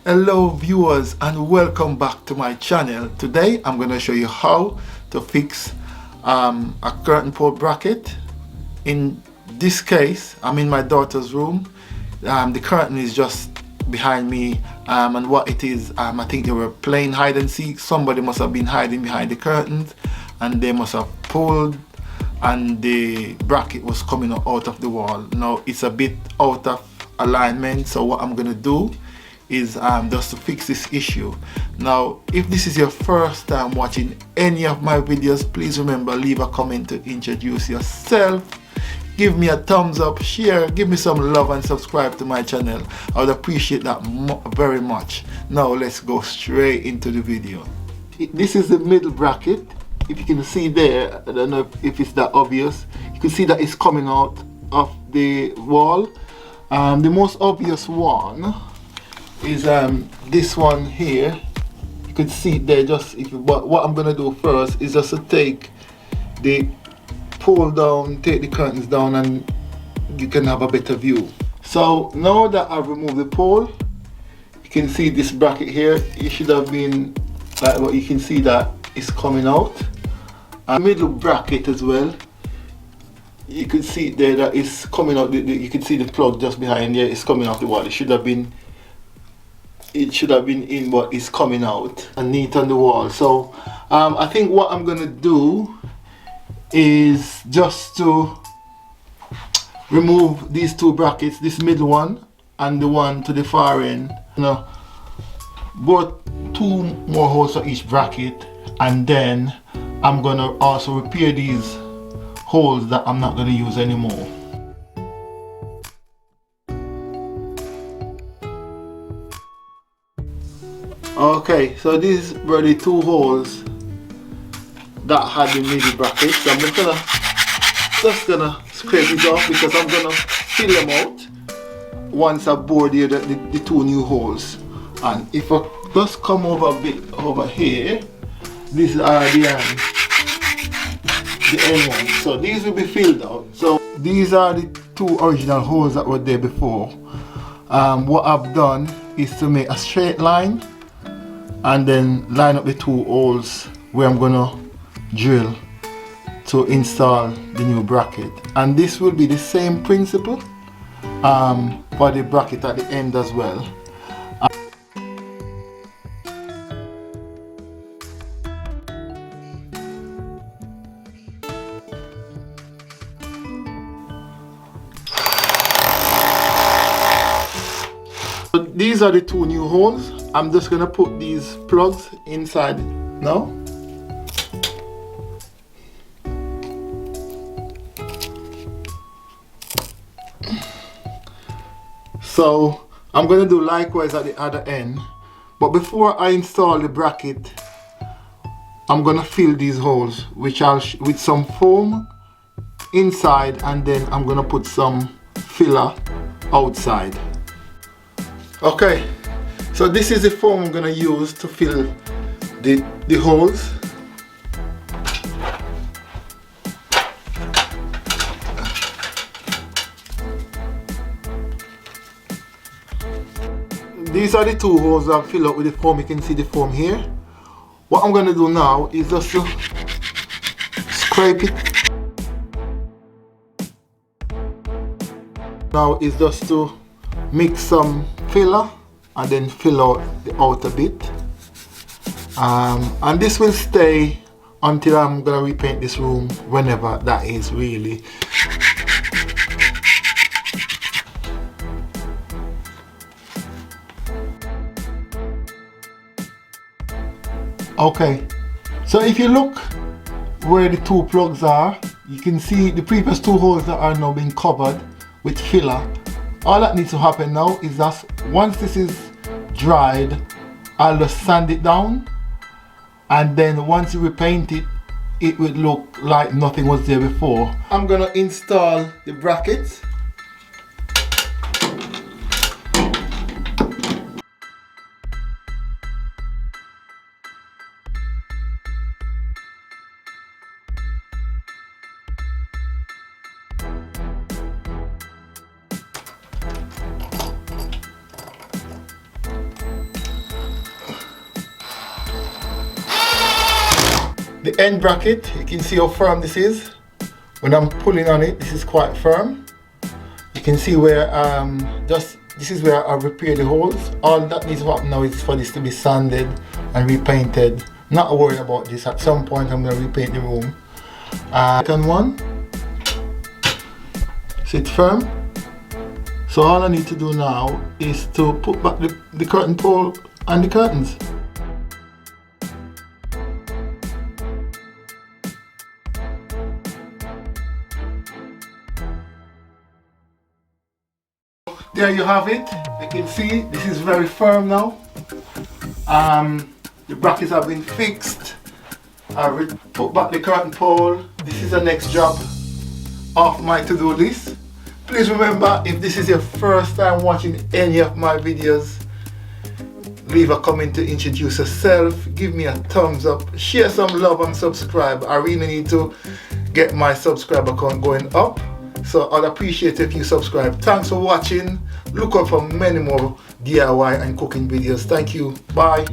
Hello viewers and welcome back to my channel. Today I'm going to show you how to fix a curtain pole bracket. In this case I'm in my daughter's room. The curtain is just behind me and what it is, I think they were playing hide and seek. Somebody must have been hiding behind the curtains and they must have pulled and the bracket was coming out of the wall. Now it's a bit out of alignment, so what I'm going to do is just to fix this issue. Now if this is your first time watching any of my videos, please remember, leave a comment to introduce yourself, give me a thumbs up, share, give me some love and subscribe to my channel. I would appreciate that very much. Now let's go straight into the video. This is the middle bracket. If you can see there, I don't know if it's that obvious, you can see that it's coming out of the wall. The most obvious one is this one here. You could see it there. But what I'm gonna do first is just to take the pole down, take the curtains down, and you can have a better view. So now that I've removed the pole, you can see this bracket here. It should have been like what you can see that is coming out. And middle bracket as well. You could see there that it's coming out. You can see the plug just behind there. It's coming off the wall. It should have been in, but it's coming out and neat on the wall. So I think what I'm gonna do is just to remove these two brackets, this middle one and the one to the far end. Both two more holes for each bracket, and then I'm gonna also repair these holes that I'm not gonna use anymore. Okay, so these were the two holes that had the middle bracket. So I'm just gonna scrape it off because I'm gonna fill them out once I bore the two new holes. And if I just come over a bit over here, these are the end ones. So these will be filled out. So these are the two original holes that were there before. What I've done is to make a straight line and then line up the two holes where I'm gonna drill to install the new bracket. And this will be the same principle for the bracket at the end as well. So these are the two new holes. I'm just gonna put these plugs inside now. So I'm gonna do likewise at the other end, but before I install the bracket, I'm gonna fill these holes with some foam inside, and then I'm gonna put some filler outside. Okay, so this is the foam I'm gonna use to fill the holes. These are the two holes I've filled out with the foam. You can see the foam here. What I'm gonna do now is just to scrape it. Now is just to mix some filler and then fill out the outer bit. And this will stay until I'm gonna repaint this room, whenever that is really. Okay, so if you look where the two plugs are, you can see the previous two holes that are now being covered with filler. All that needs to happen now is that once this is dried, I'll just sand it down, and then once you repaint it, it would look like nothing was there before. I'm gonna install the brackets. the end bracket, you can see how firm this is. When I'm pulling on it, this is quite firm. You can see where this is where I repair the holes. All that needs to happen now is for this to be sanded and repainted. Not worried about this. At some point I'm going to repaint the room. Second one, sit firm. So all I need to do now is to put back the curtain pole and the curtains. There you have it. You can see this is very firm now. The brackets have been fixed. I put back the curtain pole. This is the next job off my to-do list. Please remember, if this is your first time watching any of my videos, leave a comment to introduce yourself, give me a thumbs up, share some love and subscribe. I really need to get my subscriber count going up, so I'd appreciate if you subscribe. Thanks for watching. Look out for many more DIY and cooking videos. Thank you. Bye.